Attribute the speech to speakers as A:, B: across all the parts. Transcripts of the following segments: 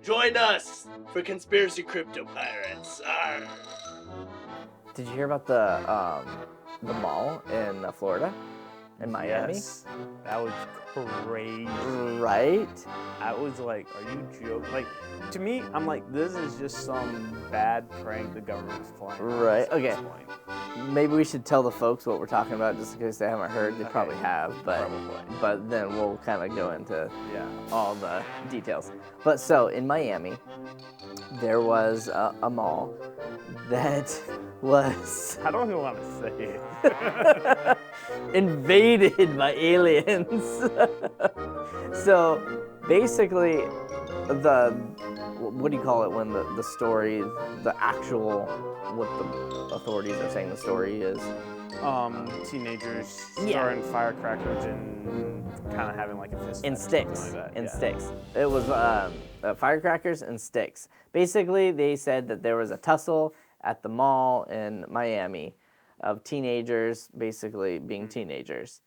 A: Join us for Conspiracy Crypto Pirates. Arr.
B: Did you hear about the mall in Florida, in Miami?
C: Yes, that was crazy.
B: Right?
C: I was like, are you joking? Like, to me, I'm like, this is just some bad prank the government's playing.
B: Right,
C: At this
B: okay.
C: point.
B: Maybe we should tell the folks what we're talking about, just in case they haven't heard. They probably have, but then we'll kind of go into all the details. But so in Miami, there was a mall that was
C: I don't even want to say it.
B: invaded by aliens. So basically, what do you call it when the story, the actual, what the authorities are saying the story is?
C: Teenagers throwing firecrackers and kind of having like a fist
B: In
C: fight or
B: sticks.
C: something like that.
B: In sticks. It was firecrackers and sticks. Basically, they said that there was a tussle at the mall in Miami of teenagers basically being teenagers.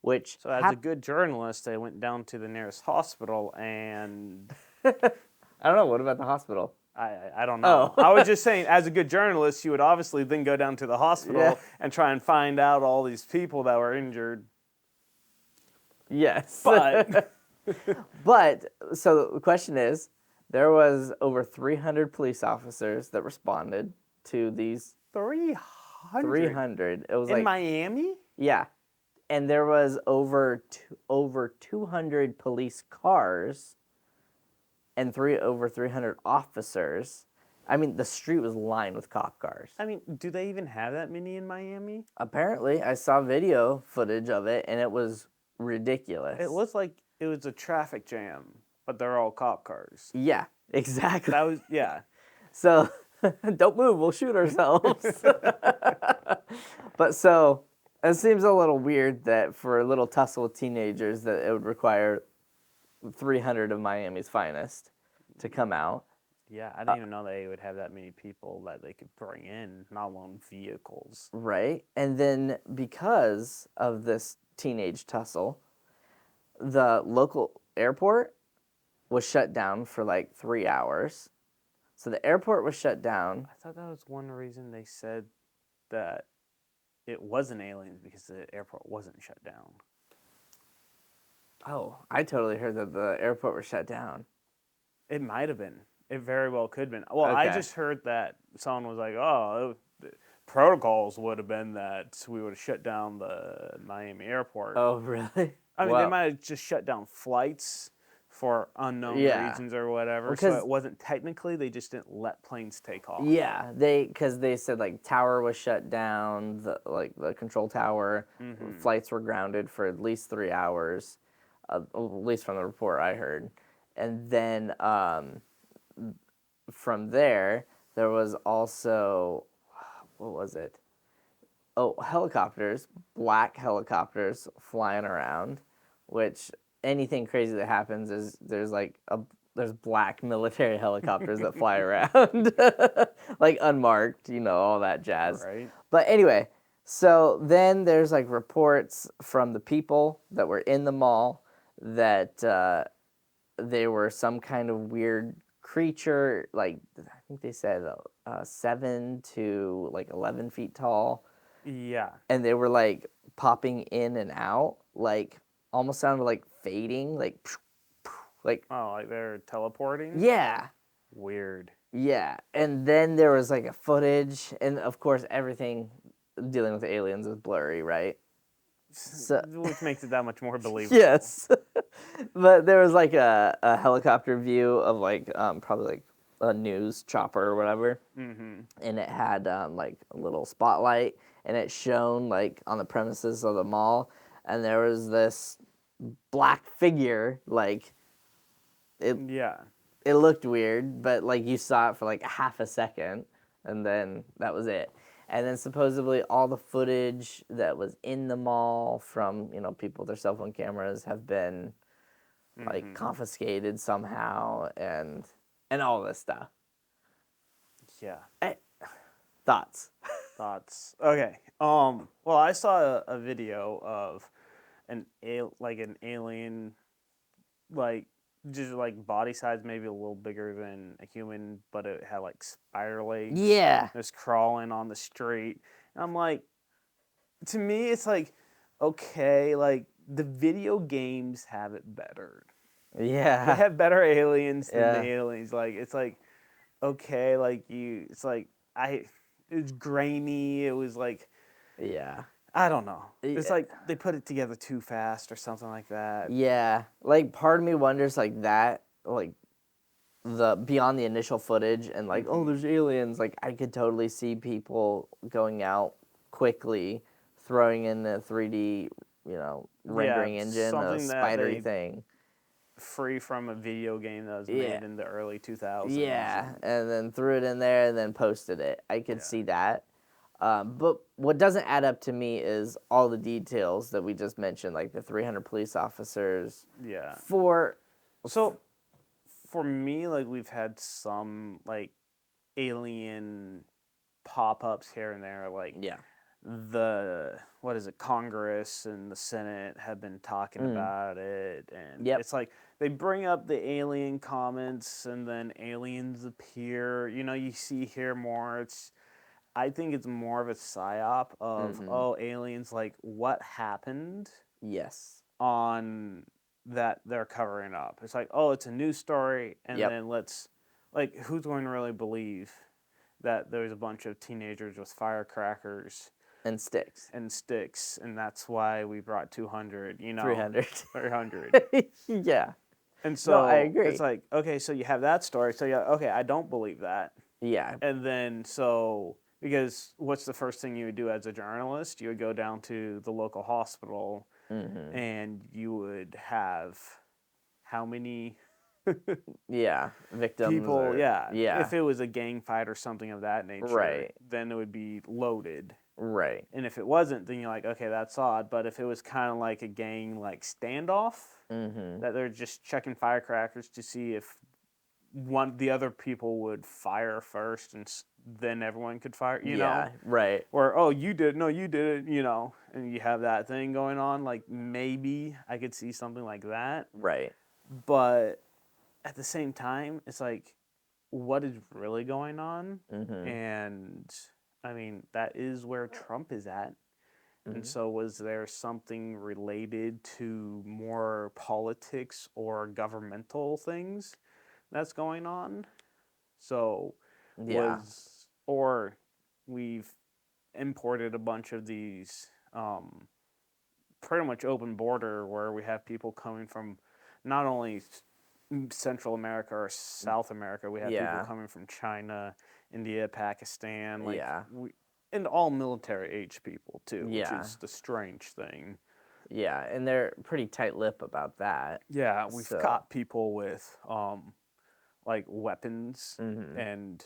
B: Which
C: So as a good journalist, I went down to the nearest hospital and
B: I don't know, what about the hospital?
C: I don't know. I was just saying, as a good journalist, you would obviously then go down to the hospital and try and find out all these people that were injured.
B: Yes.
C: But
B: But so the question is, there was over 300 police officers that responded to these
C: 300?
B: 300. It was
C: In
B: like
C: Miami?
B: yeah. And there was over 200 police cars and over 300 officers. I mean, the street was lined with cop cars.
C: I mean, do they even have that many in Miami?
B: Apparently, I saw video footage of it, and it was ridiculous.
C: It looks like it was a traffic jam, but they're all cop cars.
B: Yeah, exactly.
C: That was, yeah.
B: So, don't move, we'll shoot ourselves. But so, it seems a little weird that for a little tussle with teenagers that it would require 300 of Miami's finest to come out.
C: Yeah, I didn't even know they would have that many people that they could bring in, not alone vehicles.
B: Right. And then because of this teenage tussle, the local airport was shut down for like 3 hours. So the airport was shut down.
C: I thought that was one reason they said that it wasn't aliens, because the airport wasn't shut down.
B: Oh, I totally heard that the airport was shut down.
C: It might have been. It very well could have been. Well, I
B: Okay.
C: just heard that someone was like, oh, the protocols would have been that we would have shut down the Miami airport.
B: Oh, really?
C: I mean,
B: Wow.
C: they might have just shut down flights for unknown reasons or whatever.
B: Well, 'cause-
C: so it wasn't technically, they just didn't let planes take off.
B: Yeah, because they said like tower was shut down, the control tower, flights were grounded for at least 3 hours, at least from the report I heard, and then from there was also, what was it? Oh, helicopters, black helicopters flying around, which anything crazy that happens is there's black military helicopters that fly around, like unmarked, all that jazz.
C: Right.
B: But anyway, so then there's like reports from the people that were in the mall that they were some kind of weird creature, like I think they said 7 to like 11 feet tall.
C: Yeah.
B: And they were like popping in and out, like almost sounded like fading, like
C: Oh, like they're teleporting?
B: yeah.
C: Weird.
B: Yeah. And then there was like a footage, and of course everything dealing with aliens is blurry, right? So,
C: which makes it that much more believable.
B: yes. But there was like a helicopter view of like probably like a news chopper or whatever.
C: Mm-hmm.
B: And it had like a little spotlight, and it shone like on the premises of the mall, and there was this black figure, like it looked weird, but like you saw it for like half a second, and then that was it. And then supposedly all the footage that was in the mall from people with their cell phone cameras have been like confiscated somehow, and all this stuff.
C: Yeah.
B: Thoughts?
C: Okay. Well, I saw a video of an alien, like just like body size, maybe a little bigger than a human, but it had like spider legs.
B: Yeah.
C: It was crawling on the street. And I'm like, to me, it's like, okay, like the video games have it better.
B: Yeah.
C: They have better aliens than the
B: Yeah.
C: aliens. Like, it's like, okay, like it's like, it was grainy. It was like,
B: Yeah.
C: I don't know. It's
B: Yeah.
C: like they put it together too fast or something like that.
B: Yeah. Like, part of me wonders, like, that, like, the beyond the initial footage and like, oh, there's aliens. Like, I could totally see people going out quickly, throwing in the 3D, rendering engine, a
C: something that
B: spidery
C: they
B: thing.
C: free from a video game that was
B: Yeah.
C: made in the early 2000s.
B: Yeah, and then threw it in there and then posted it. I could
C: Yeah.
B: see that. But what doesn't add up to me is all the details that we just mentioned, like the 300 police officers.
C: Yeah.
B: So,
C: For me, like we've had some like alien pop-ups here and there, like
B: yeah.
C: what is it, Congress and the Senate have been talking about it, and
B: Yep.
C: it's like they bring up the alien comments and then aliens appear. You see here more. I think it's more of a psyop of aliens, like what happened
B: Yes.
C: on that they're covering up. It's like, oh, it's a news story, and
B: Yep.
C: then who's going to really believe that there's a bunch of teenagers with firecrackers
B: And sticks.
C: and that's why we brought 200,
B: 300.
C: 300.
B: Yeah.
C: And so
B: No, I agree.
C: it's like, okay, so you have that story. So yeah, okay, I don't believe that.
B: Yeah.
C: And then because what's the first thing you would do as a journalist? You would go down to the local hospital and you would have how many
B: Yeah. Victims.
C: people? Yeah.
B: Yeah.
C: If it was a gang fight or something of that nature,
B: Right.
C: then it would be loaded.
B: Right.
C: And if it wasn't, then you're like, okay, that's odd. But if it was kind of like a gang like standoff, that they're just checking firecrackers to see if the other people would fire first and then everyone could fire, you know?
B: Right.
C: Or, oh, you did it, no, you did it, and you have that thing going on. Like, maybe I could see something like that.
B: Right.
C: But at the same time, it's like, what is really going on? And, I mean, that is where Trump is at. And so was there something related to more politics or governmental things that's going on? So
B: Yeah.
C: or we've imported a bunch of these pretty much open border where we have people coming from not only Central America or South America, we have people coming from China, India, Pakistan, and all military age people too, which is the strange thing.
B: Yeah, and they're pretty tight-lipped about that.
C: Yeah, we've caught people with like weapons and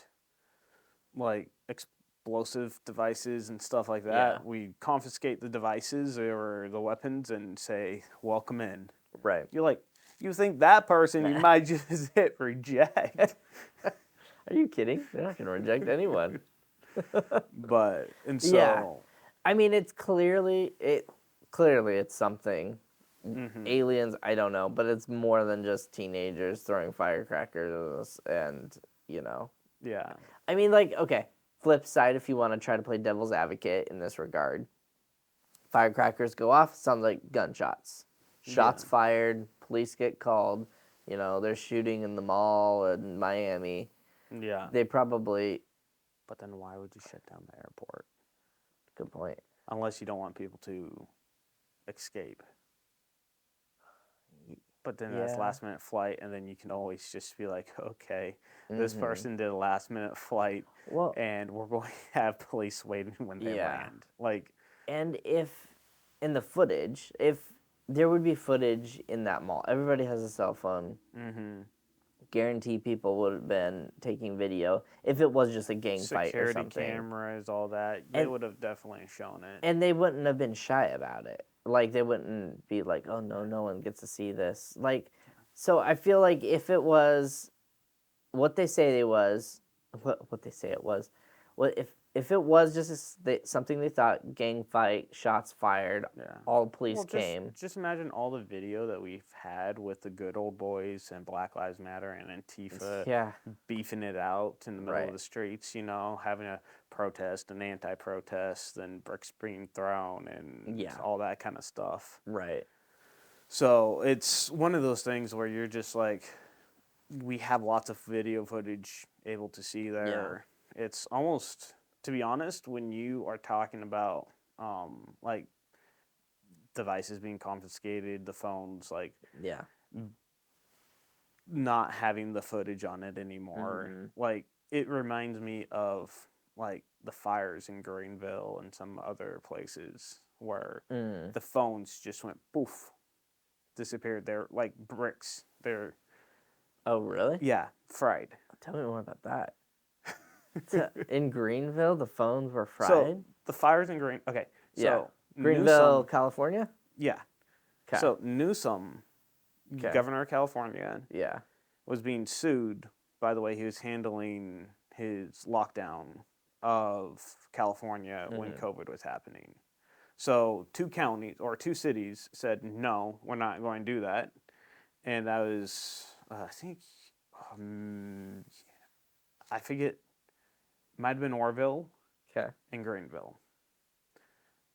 C: like explosive devices and stuff like that.
B: Yeah.
C: We confiscate the devices or the weapons and say, welcome in.
B: Right.
C: You're like, you think that person, you might just hit reject.
B: Are you kidding? They're not going to reject anyone. I mean, it's clearly it's something. Aliens, I don't know, but it's more than just teenagers throwing firecrackers and,
C: Yeah.
B: I mean, like, okay, flip side, if you want to try to play devil's advocate in this regard, firecrackers go off, sounds like gunshots. Shots fired, police get called, they're shooting in the mall in Miami.
C: Yeah.
B: They probably...
C: But then why would you shut down the airport?
B: Good point.
C: Unless you don't want people to escape. But then that's last minute flight, and then you can always just be like, okay, this person did a last minute flight, and we're going to have police waiting when they land. Like,
B: and if in the footage, if there would be footage in that mall, everybody has a cell phone. Guarantee people would have been taking video if it was just a gang fight or something.
C: Security cameras, all that, they would have definitely shown it.
B: And they wouldn't have been shy about it. Like, they wouldn't be like, oh, no one gets to see this. Like, so I feel like if it was what they say it was, if if it was just something they thought, gang fight, shots fired, all the police came.
C: Just imagine all the video that we've had with the Good Old Boys and Black Lives Matter and Antifa beefing it out in the middle of the streets, you know, having a protest, an anti-protest, and bricks being thrown and all that kind of stuff.
B: Right.
C: So it's one of those things where you're just like, we have lots of video footage able to see there. Yeah. It's almost, to be honest, when you are talking about like devices being confiscated, the phones, like not having the footage on it anymore, like it reminds me of like the fires in Greenville and some other places where the phones just went poof, disappeared. They're like bricks. They're
B: Oh, really?
C: Yeah, fried.
B: Tell me more about that. In Greenville, the phones were fried?
C: So, the fires in so
B: Greenville, California?
C: Yeah. Okay. So, Newsom, governor of California, was being sued by the way he was handling his lockdown of California when COVID was happening. So, 2 counties, or 2 cities said, no, we're not going to do that. And that was, I think, I forget, might have been Orville and Greenville.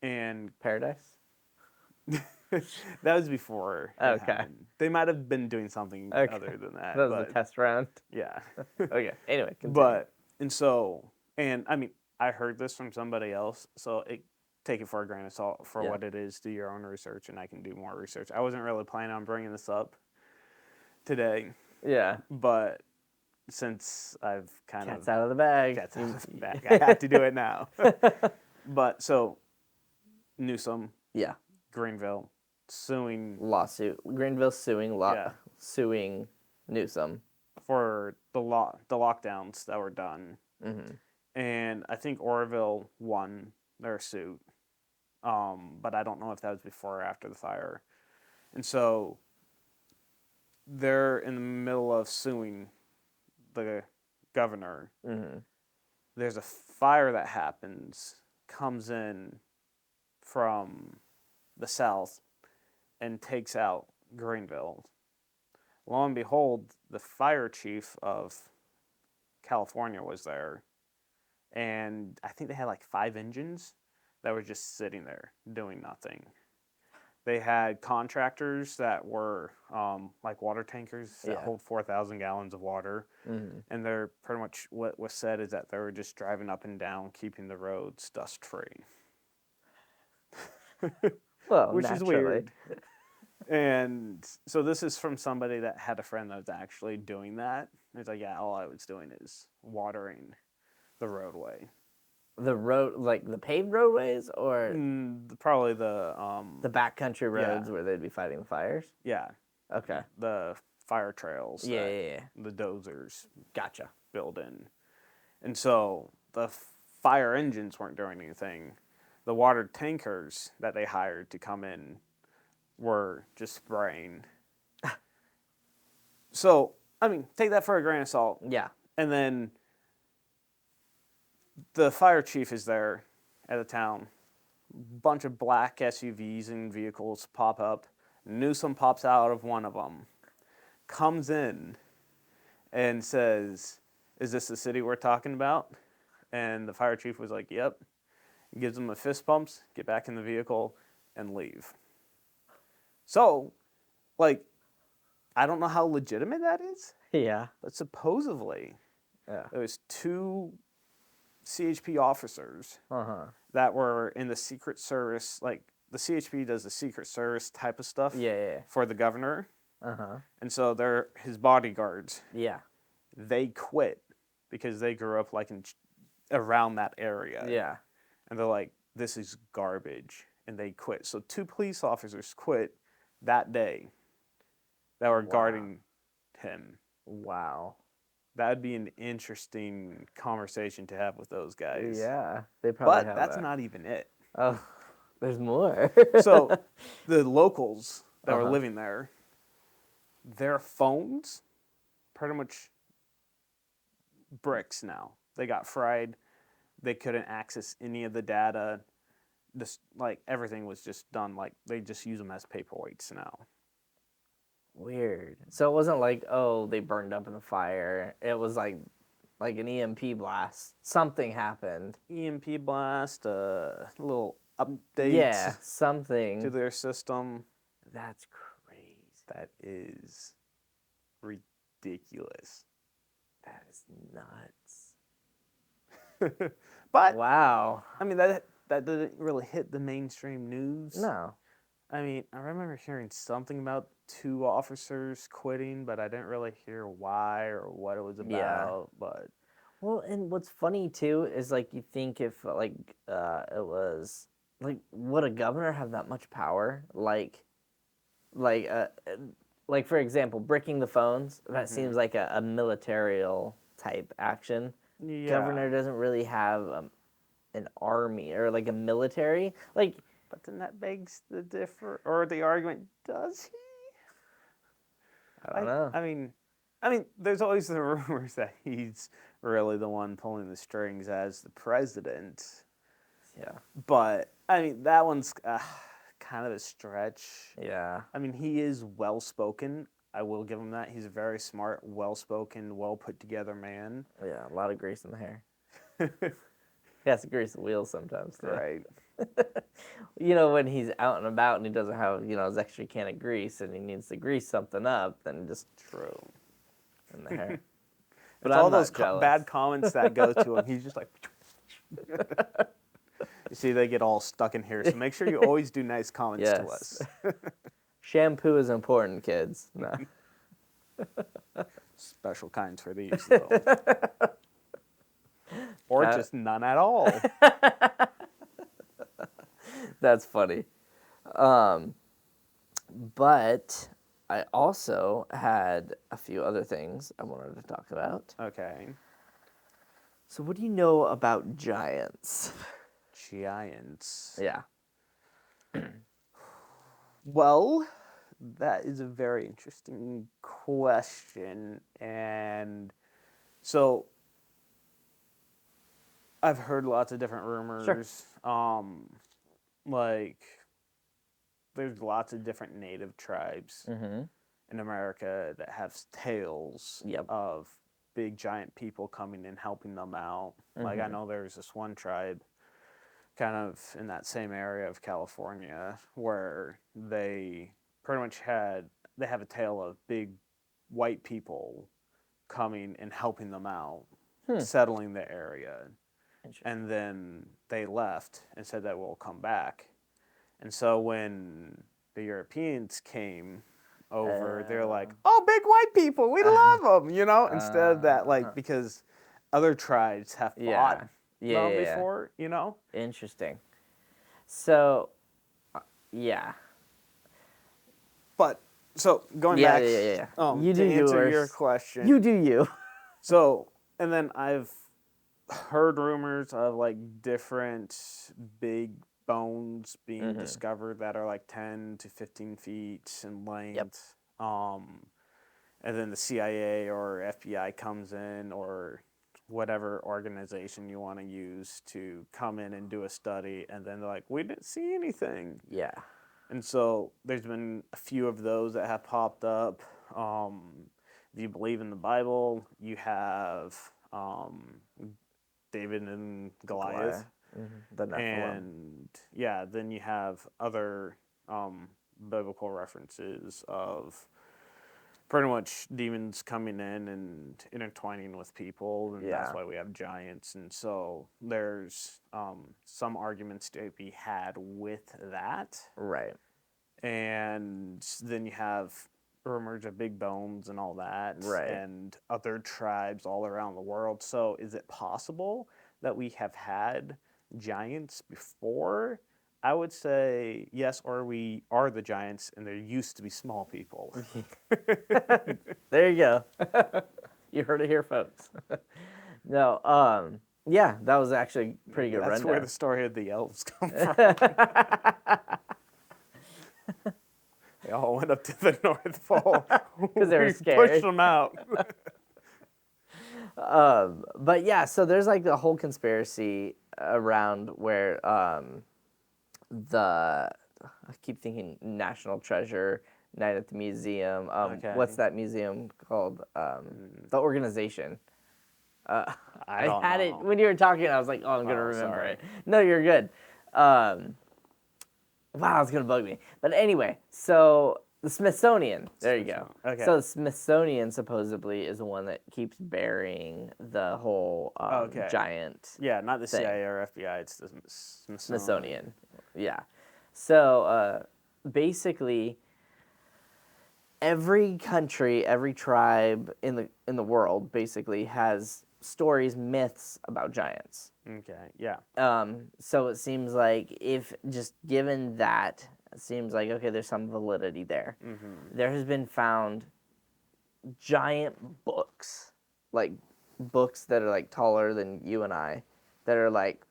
C: And
B: Paradise?
C: that was before.
B: Okay.
C: They might have been doing something other than that.
B: That was the test round?
C: Yeah.
B: Okay, anyway, continue.
C: And I mean, I heard this from somebody else, so take it for a grain of salt for what it is. Do your own research, and I can do more research. I wasn't really planning on bringing this up today.
B: Yeah.
C: But since I've
B: Cat's out of the bag.
C: Cat's out of the bag. I have to do it now. But so Newsom.
B: Yeah.
C: Greenville suing.
B: Lawsuit. Greenville suing Newsom.
C: For the lockdowns that were done. And I think Orville won their suit. But I don't know if that was before or after the fire. And so they're in the middle of suing the governor. There's a fire that happens, comes in from the south and takes out Greenville. Lo and behold, the fire chief of California was there. And I think they had like 5 engines that were just sitting there doing nothing. They had contractors that were like water tankers that hold 4,000 gallons of water. And they're pretty much, what was said is that they were just driving up and down, keeping the roads dust free.
B: Well,
C: which
B: naturally.
C: is weird. And so this is from somebody that had a friend that was actually doing that. It's like, yeah, all I was doing is watering the roadway.
B: The road, like the paved roadways, or
C: probably the
B: backcountry roads where they'd be fighting the fires.
C: Yeah.
B: Okay.
C: The fire trails.
B: Yeah.
C: The dozers.
B: Gotcha.
C: Build in, and so the fire engines weren't doing anything. The water tankers that they hired to come in were just spraying. So I mean, take that for a grain of salt.
B: Yeah.
C: And then the fire chief is there at the town. Bunch of black SUVs and vehicles pop up. Newsom pops out of one of them, comes in, and says, "Is this the city we're talking about?" And the fire chief was like, "Yep." Gives them a fist pumps, get back in the vehicle, and leave. So, like, I don't know how legitimate that is.
B: Yeah.
C: But supposedly, there was 2 CHP officers that were in the Secret Service. Like, the CHP does the Secret Service type of stuff for the governor. And so they're his bodyguards.
B: Yeah.
C: They quit because they grew up, like, around that area.
B: Yeah.
C: And they're like, this is garbage. And they quit. So 2 police officers quit that day that were guarding him.
B: Wow.
C: That would be an interesting conversation to have with those guys.
B: Yeah. They probably
C: But that's not even it.
B: Oh, there's more.
C: So the locals that were living there, their phones, pretty much bricks now. They got fried. they couldn't access any of the data. Just like everything was just done, like they just use them as paperweights now.
B: Weird. So it wasn't like, oh, they burned up in the fire. It was like an EMP blast. Something happened.
C: EMP blast, little update
B: Yeah, something.
C: to their system.
B: That's crazy.
C: That is ridiculous.
B: That is nuts.
C: But
B: wow.
C: I mean that didn't really hit the mainstream news.
B: No.
C: I mean, I remember hearing something about 2 officers quitting, but I didn't really hear why or what it was about.
B: Yeah.
C: But
B: well, and what's funny too is like you think if like it was like would a governor have that much power? Like for example, bricking the phones. That seems like a militarial type action.
C: yeah.
B: Governor doesn't really have an army or like a military. Like,
C: But then that begs the argument, does he?
B: I don't know.
C: I mean, there's always the rumors that he's really the one pulling the strings as the president.
B: Yeah.
C: But I mean, that one's kind of a stretch.
B: Yeah.
C: I mean, he is well-spoken. I will give him that. He's a very smart, well-spoken, well-put-together man.
B: Yeah, a lot of grease in the hair. He has to grease the wheels sometimes, too.
C: Right.
B: You know, when he's out and about and he doesn't have, his extra can of grease and he needs to grease something up, then just
C: True.
B: in the hair.
C: But all those bad comments that go to him, he's just like... You see, they get all stuck in here, so make sure you always do nice comments to us.
B: Shampoo is important, kids. No.
C: Special kinds for these, though. Or just none at all.
B: That's funny. But I also had a few other things I wanted to talk about.
C: Okay.
B: So what do you know about giants?
C: Giants.
B: Yeah.
C: Well, that is a very interesting question. And so I've heard lots of different rumors.
B: Sure.
C: Like there's lots of different native tribes in America that have tales of big giant people coming and helping them out. Like I know there's this one tribe kind of in that same area of California where they pretty much have a tale of big white people coming and helping them out, settling the area. And then they left and said that we'll come back. And so when the Europeans came over, they're like, oh, big white people, we love them, instead of that, like, because other tribes have fought them before,
B: Interesting. So, yeah.
C: But, so, going back,
B: You do
C: to answer
B: yours.
C: your question.
B: You do you.
C: So, and then I've heard rumors of, like, different big bones being discovered that are, like, 10 to 15 feet in length. And then the CIA or FBI comes in, or whatever organization you want to use to come in and do a study, and then they're like, we didn't see anything.
B: Yeah.
C: And so there's been a few of those that have popped up. If you believe in the Bible, you have David and Goliath.
B: The Nephilim.
C: And then you have other biblical references of pretty much demons coming in and intertwining with people, and that's why we have giants. And so there's some arguments to be had with that.
B: Right.
C: And then you have rumors of big bones and all that, and other tribes all around the world. So is it possible that we have had giants before? I would say yes, or we are the giants, and there used to be small people.
B: There you go. You heard it here, folks. No, yeah, that was actually a pretty good rundown.
C: That's where the story of the elves come from. They all went up to the North Pole.
B: Because they were scared.
C: Pushed them out.
B: But yeah, so there's like the whole conspiracy around where the I keep thinking National Treasure Night at the Museum. What's
C: Okay.
B: that museum called? The organization.
C: I
B: I
C: don't
B: had it
C: know.
B: when you were talking. I was like, oh, I'm gonna
C: Oh,
B: remember
C: sorry.
B: it. No, you're good. Um, wow, it's gonna bug me. But anyway, so the Smithsonian. There you go.
C: Okay.
B: So the Smithsonian supposedly is the one that keeps burying the whole
C: Okay.
B: giant
C: Yeah, not the
B: thing.
C: CIA or FBI. It's the
B: Smithsonian. Yeah. So basically, every country, every tribe in the world basically has stories, myths about giants.
C: Okay. Yeah.
B: So it seems like if just given that, it seems like okay, there's some validity there. There has been found giant books, like books that are like taller than you and I, that are like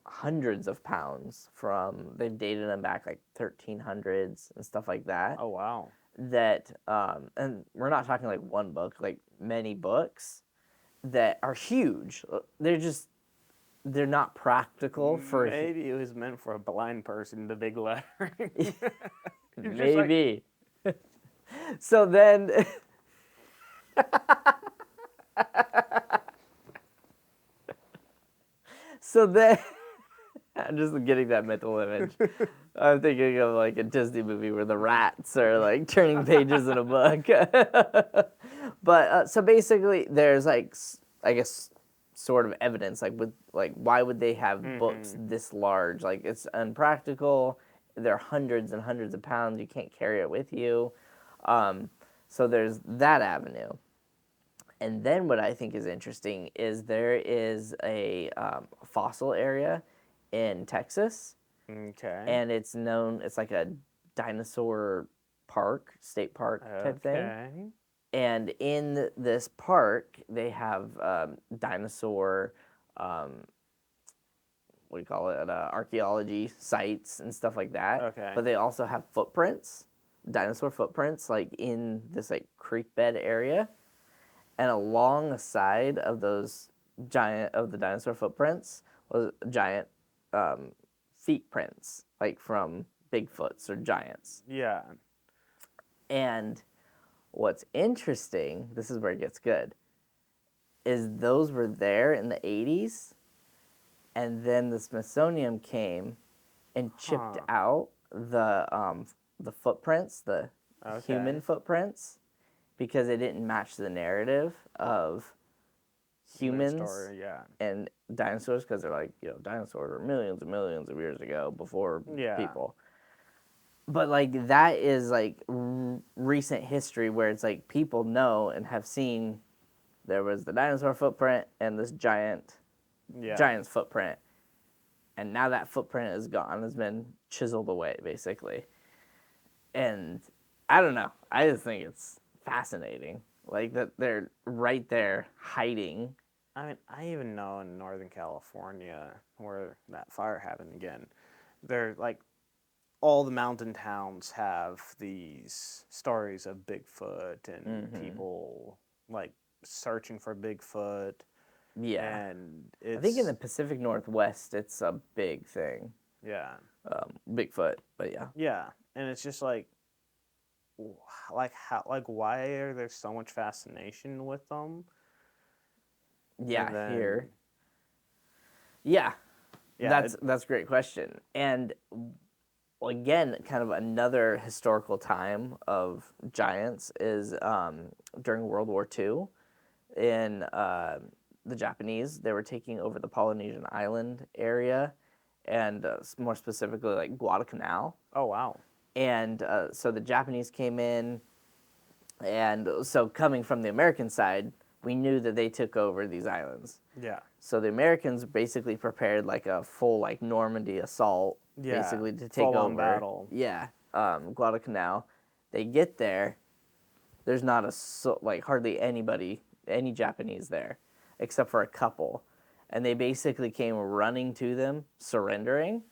B: hundreds of pounds from they've dated them back like 1300s and stuff like that.
C: Oh wow.
B: That and we're not talking like one book, like many books that are huge. They're not practical for
C: Maybe it was meant for a blind person. The big lettering.
B: maybe. So then so then I'm just getting that mental image. I'm thinking of like a Disney movie where the rats are like turning pages in a book. But so basically, there's like I guess sort of evidence like with like why would they have books this large? Like it's unpractical. They're hundreds and hundreds of pounds. You can't carry it with you. So there's that avenue. And then what I think is interesting is there is a fossil area in Texas,
C: Okay.
B: and it's like a dinosaur park, state park type thing.
C: Okay.
B: And in this park, they have dinosaur, what do you call it, archaeology sites and stuff like that.
C: Okay.
B: But they also have footprints, dinosaur footprints, like in this like creek bed area. And along the side of the dinosaur footprints was giant feet prints, like from Bigfoots or giants.
C: Yeah.
B: And what's interesting, this is where it gets good, is those were there in the 80s, and then the Smithsonian came and chipped out the footprints, the human footprints, because it didn't match the narrative of humans
C: Story, yeah.
B: and dinosaurs, because they're like, dinosaurs were millions and millions of years ago before people. But like that is like recent history where it's like people know and have seen there was the dinosaur footprint and this giant's footprint, and now that footprint is gone, has been chiseled away basically. And I don't know, I just think it's fascinating, like that they're right there hiding.
C: I mean, I even know in Northern California where that fire happened again, they're like all the mountain towns have these stories of Bigfoot and people like searching for Bigfoot.
B: Yeah,
C: And it's,
B: I think in the Pacific Northwest it's a big thing.
C: Yeah.
B: Bigfoot, but yeah.
C: Yeah, and it's just like how, like why are there so much fascination with them?
B: Yeah,
C: then,
B: here. Yeah, that's a great question. And again, kind of another historical time of giants is during World War II. In the Japanese, they were taking over the Polynesian island area, and more specifically, like Guadalcanal.
C: Oh wow!
B: And so the Japanese came in, and so coming from the American side, we knew that they took over these islands.
C: Yeah.
B: So the Americans basically prepared like a full like Normandy assault, basically to take over.
C: Full-on battle.
B: Yeah, Guadalcanal. They get there. There's not like hardly any Japanese there, except for a couple, and they basically came running to them, surrendering.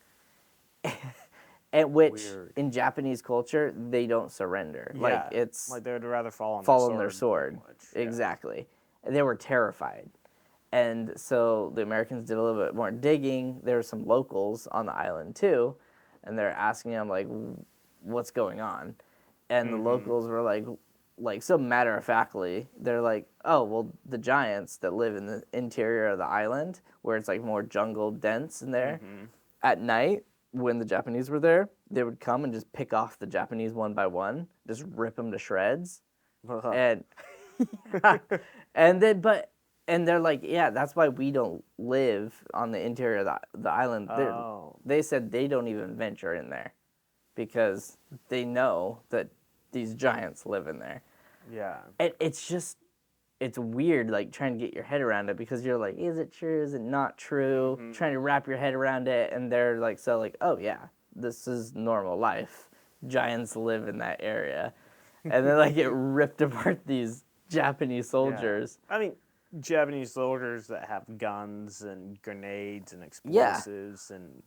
B: At which, in Japanese culture, they don't surrender.
C: Yeah,
B: like it's
C: like they would rather fall on
B: their sword.
C: Yeah.
B: Exactly. They were terrified. And so the Americans did a little bit more digging. There were some locals on the island too, and they're asking them like, "What's going on?" And the locals were like so matter of factly, they're like, "Oh, well, the giants that live in the interior of the island, where it's like more jungle dense in there, at night when the Japanese were there, they would come and just pick off the Japanese one by one, just rip them to shreds, and and then and they're like, yeah, that's why we don't live on the interior of the island. They said they don't even venture in there because they know that these giants live in there.
C: Yeah.
B: And it's weird, like, trying to get your head around it because you're like, is it true? Is it not true? Trying to wrap your head around it. And they're like, oh, yeah, this is normal life. Giants live in that area. And then, like, it ripped apart these Japanese soldiers.
C: Yeah. I mean, Japanese soldiers that have guns and grenades and explosives and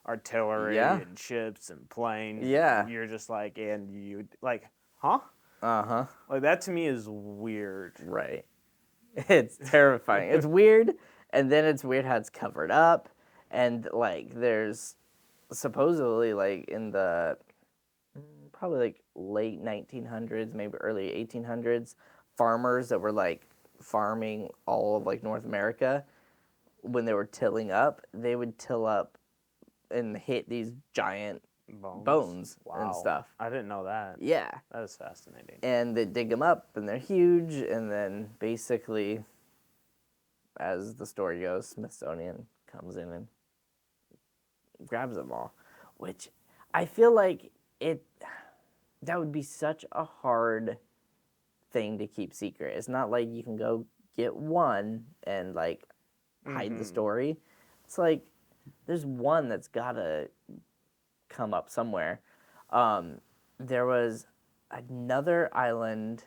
C: artillery and ships and planes.
B: Yeah.
C: You're just like, and you, like, huh?
B: Uh-huh.
C: Like, that to me is weird.
B: Right. It's terrifying. It's weird, and then it's weird how it's covered up. And, like, there's supposedly, like, in the probably, like, late 1900s, maybe early 1800s, farmers that were, like, farming all of, like, North America, when they were tilling up, they would till up and hit these giant bones and stuff.
C: I didn't know that.
B: Yeah.
C: That is fascinating.
B: And they dig them up, and they're huge, and then basically, as the story goes, Smithsonian comes in and grabs them all, which I feel like that would be such a hard thing to keep secret. It's not like you can go get one and, like, hide the story. It's like there's one that's gotta come up somewhere. There was another island,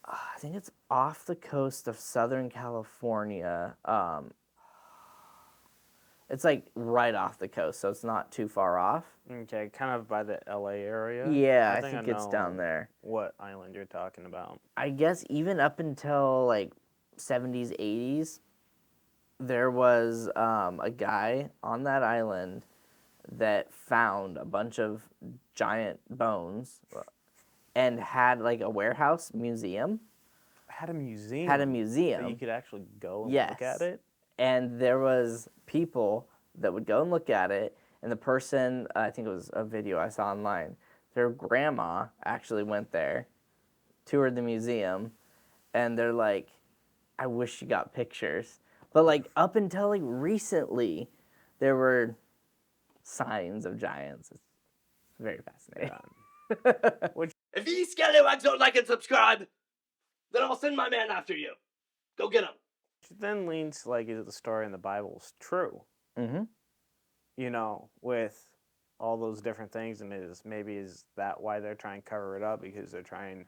B: I think it's off the coast of Southern California. It's like right off the coast, so it's not too far off.
C: Okay, kind of by the LA area?
B: Yeah, I think it's down there.
C: What island you're talking about?
B: I guess even up until like 70s, 80s, there was a guy on that island that found a bunch of giant bones and had like a warehouse museum.
C: Had a museum?
B: Had a museum.
C: So you could actually go and look at it?
B: And there was people that would go and look at it, and the person, I think it was a video I saw online, their grandma actually went there, toured the museum, and they're like, I wish she got pictures. But like up until like recently, there were signs of giants. It's very fascinating.
C: Yeah.
A: If you scallywags don't like and subscribe, then I'll send my man after you. Go get him.
C: Which then leans like, is the story in the Bible is true?
B: Mm-hmm.
C: You know, with all those different things, and is that why they're trying to cover it up, because they're trying to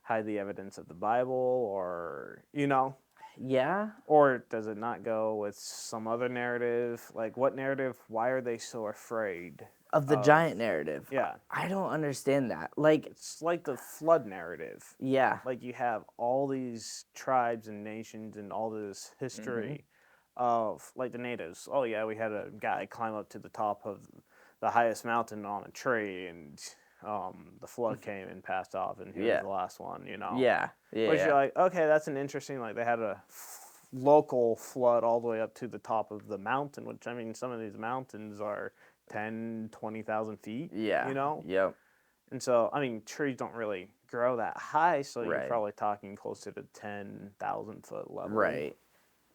C: hide the evidence of the Bible, or, you know?
B: Yeah.
C: Or does it not go with some other narrative? Like, what narrative? Why are they so afraid
B: of the giant narrative?
C: Yeah.
B: I don't understand that. Like,
C: it's like the flood narrative.
B: Yeah.
C: Like, you have all these tribes and nations and all this history of, like, the natives. Oh, yeah, we had a guy climb up to the top of the highest mountain on a tree, and the flood came and passed off, and he was the last one, you know?
B: Yeah.
C: Which you're like, okay, that's an interesting, like, they had a local flood all the way up to the top of the mountain, which, I mean, some of these mountains are 10, 20,000 feet, you know?
B: Yep.
C: And so, I mean, trees don't really grow that high, so you're probably talking closer to 10,000 foot level.
B: Right.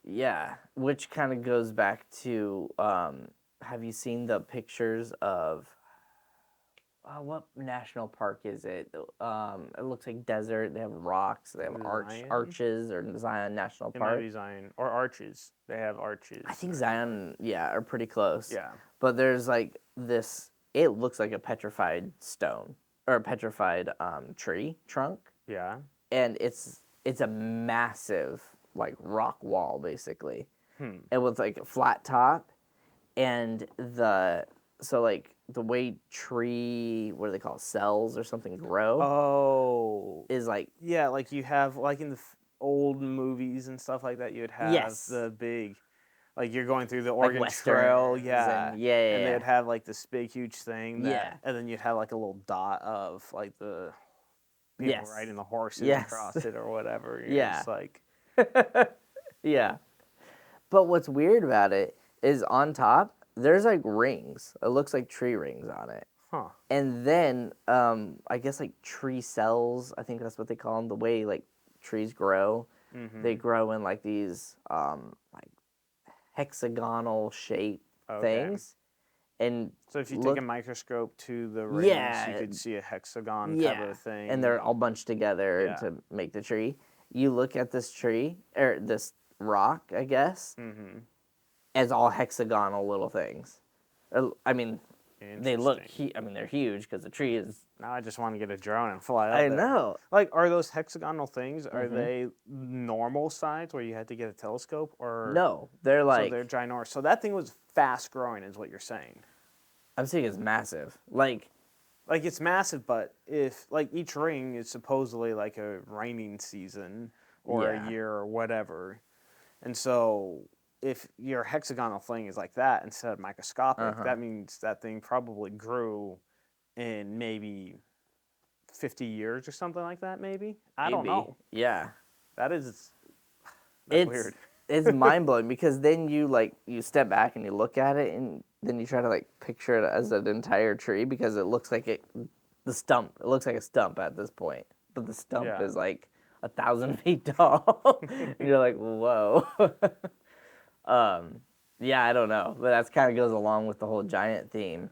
B: Yeah, which kind of goes back to, have you seen the pictures of, what national park is it? It looks like desert. They have rocks. They have arches, or Zion National Park.
C: It might be Zion, or arches. They have arches.
B: I think Zion, are pretty close.
C: Yeah.
B: But there's like this, it looks like a petrified stone, or a petrified tree trunk.
C: Yeah.
B: And it's a massive, like, rock wall, basically. It was like a flat top, and like the way tree, what do they call it, cells or something grow?
C: Oh.
B: Is like,
C: yeah, like you have, like in the old movies and stuff like that, you'd have
B: Yes.
C: the big, like you're going through the
B: Like
C: Oregon Trail,
B: westerns
C: yeah,
B: and yeah.
C: and they'd have like this big huge thing that,
B: Yeah.
C: and then you'd have like a little dot of like the people
B: Yes.
C: riding the horses
B: Yes.
C: across it or whatever.
B: Yeah.
C: It's like,
B: Yeah. But what's weird about it is on top, there's like rings. It looks like tree rings on it.
C: huh.
B: And then I guess like tree cells, I think that's what they call them, the way like trees grow.
C: Mm-hmm.
B: They grow in like these like hexagonal shape
C: Okay.
B: things. And
C: So if you
B: look,
C: take a microscope to the rings,
B: Yeah.
C: you could see a hexagon
B: yeah,
C: type of thing.
B: and they're all bunched together
C: Yeah.
B: to make the tree. You look at this tree or this rock, I guess,
C: Mm-hmm.
B: as all hexagonal little things. I mean, they look.
C: Interesting.
B: I mean, they're huge because the tree is.
C: Now I just want to get a drone and fly up
B: I
C: there.
B: know.
C: Like, are those hexagonal things? Are
B: Mhm.
C: they normal size where you had to get a telescope, or
B: No, they're like.
C: so they're ginormous? So that thing was fast growing, is what you're saying?
B: I'm saying it's massive. Like.
C: Like it's massive, but if like each ring is supposedly like a raining season or
B: Yeah.
C: a year or whatever, and so if your hexagonal thing is like that instead of microscopic,
B: Uh-huh.
C: that means that thing probably grew in maybe 50 years or something like that. Maybe I don't
B: Maybe.
C: know.
B: Yeah.
C: That's
B: It's
C: weird.
B: it's mind blowing because then you step back and you look at it and then you try to like picture it as an entire tree because it looks like it looks like a stump at this point, but the stump
C: Yeah.
B: is like 1,000 feet tall. And you're like, whoa. Yeah, I don't know, but that kind of goes along with the whole giant theme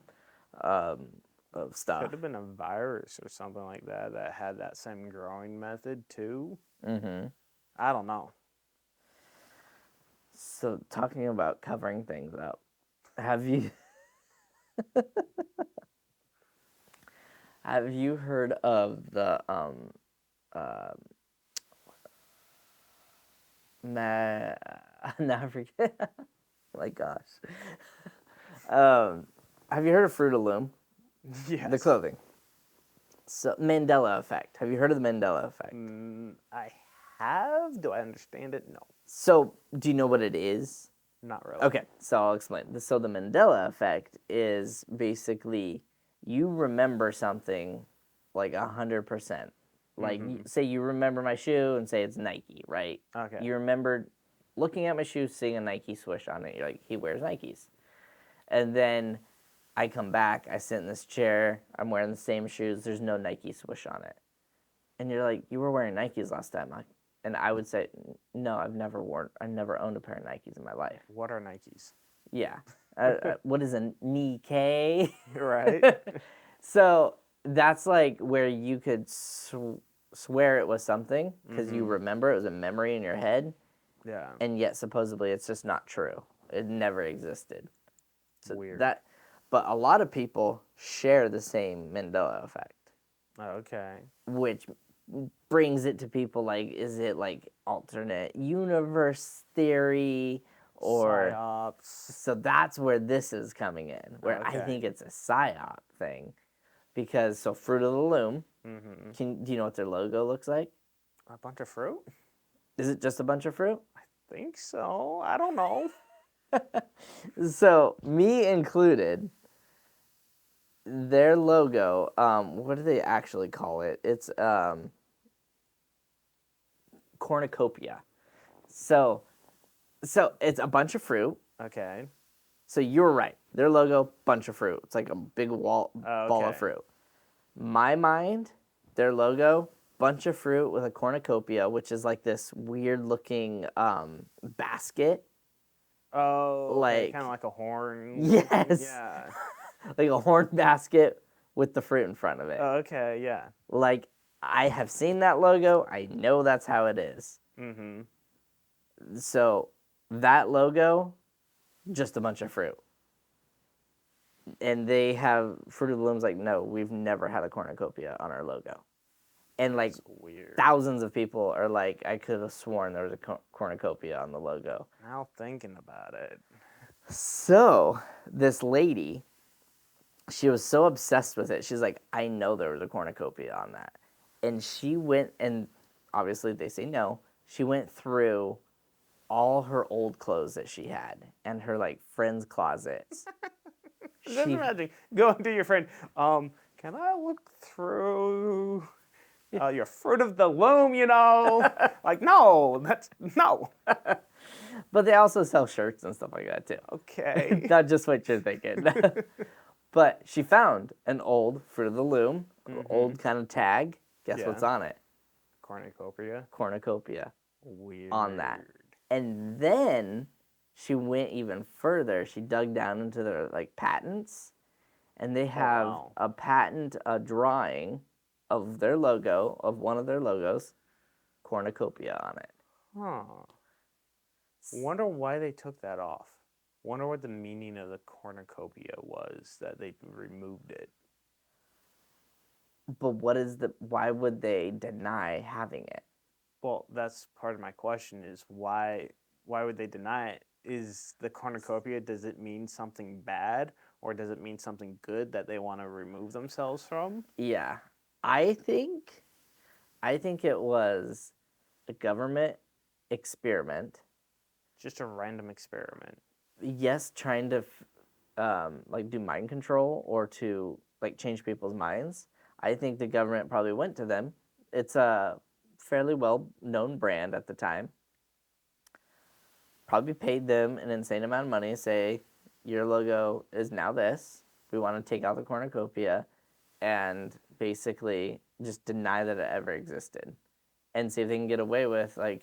B: of stuff.
C: Could have been a virus or something like that that had that same growing method too.
B: Mm-hmm.
C: I don't know.
B: So talking about covering things up, have you have you heard of the now I forget. My gosh. Have you heard of Fruit of Loom?
C: Yes.
B: The clothing. So Mandela Effect. Have you heard of the Mandela Effect?
C: I have. Do I understand it? No,
B: So do you know what it is?
C: not really.
B: Okay, so I'll explain. So the Mandela Effect is basically you remember something like 100%. Like, say you remember my shoe and say it's Nike, right?
C: Okay.
B: You remember looking at my shoe, seeing a Nike swoosh on it. You're like, he wears Nikes. And then I come back, I sit in this chair, I'm wearing the same shoes, there's no Nike swoosh on it. And you're like, you were wearing Nikes last time. And I would say, no, I never owned a pair of Nikes in my life.
C: What are Nikes?
B: Yeah. What is a Nike?
C: Right.
B: So that's like where you could swear it was something because you remember it was a memory in your head,
C: Yeah.
B: and yet supposedly it's just not true. It never existed. So
C: Weird.
B: But a lot of people share the same Mandela effect,
C: Okay.
B: which brings it to people like, is it like alternate universe theory or
C: Psyops.
B: so that's where this is coming in, where I
C: Okay.
B: think it's a psyop thing, because so Fruit of the Loom.
C: Mm-hmm.
B: Do you know what their logo looks like?
C: A bunch of fruit?
B: Is it just a bunch of fruit?
C: Think so. I don't know.
B: So me included, their logo. What do they actually call it? It's cornucopia. So it's a bunch of fruit.
C: Okay.
B: So you were right. Their logo, bunch of fruit. It's like a big ball of
C: Okay.
B: fruit. My mind, their logo, bunch of fruit with a cornucopia, which is like this weird looking basket.
C: Oh,
B: Like-
C: kind of like a horn.
B: Yes.
C: Yeah.
B: Like a horn basket with the fruit in front of it.
C: Okay. Yeah.
B: Like, I have seen that logo. I know that's how it is.
C: Mm-hmm.
B: So that logo, just a bunch of fruit. And they have Fruit of the Loom's like, no, we've never had a cornucopia on our logo. And like
C: It's weird.
B: thousands of people are like, I could have sworn there was a cornucopia on the logo.
C: Now thinking about it.
B: So this lady, she was so obsessed with it. She's like, I know there was a cornucopia on that. And she went, and obviously they say no. she went through all her old clothes that she had and her like friends' closets.
C: Just imagine going to your friend. Can I look through your Fruit of the Loom? Like no, no.
B: But they also sell shirts and stuff like that too.
C: Okay.
B: Not just what you're thinking. But she found an old Fruit of the Loom, old kind of tag. Guess what's on it?
C: Cornucopia.
B: Cornucopia.
C: Weird.
B: On that. And then she went even further. She dug down into their like patents, and they have a patent, a drawing of their logo, of one of their logos, cornucopia on it.
C: Huh. Wonder why they took that off. Wonder what the meaning of the cornucopia was that they removed it.
B: But why would they deny having it?
C: Well, that's part of my question is why would they deny it? Is the cornucopia, does it mean something bad or does it mean something good that they want to remove themselves from?
B: Yeah. I think it was a government experiment.
C: Just a random experiment.
B: Yes, trying to like do mind control or to like change people's minds. I think the government probably went to them. It's a fairly well-known brand at the time. Probably paid them an insane amount of money, say, your logo is now this. We want to take out the cornucopia and basically just deny that it ever existed and see if they can get away with, like,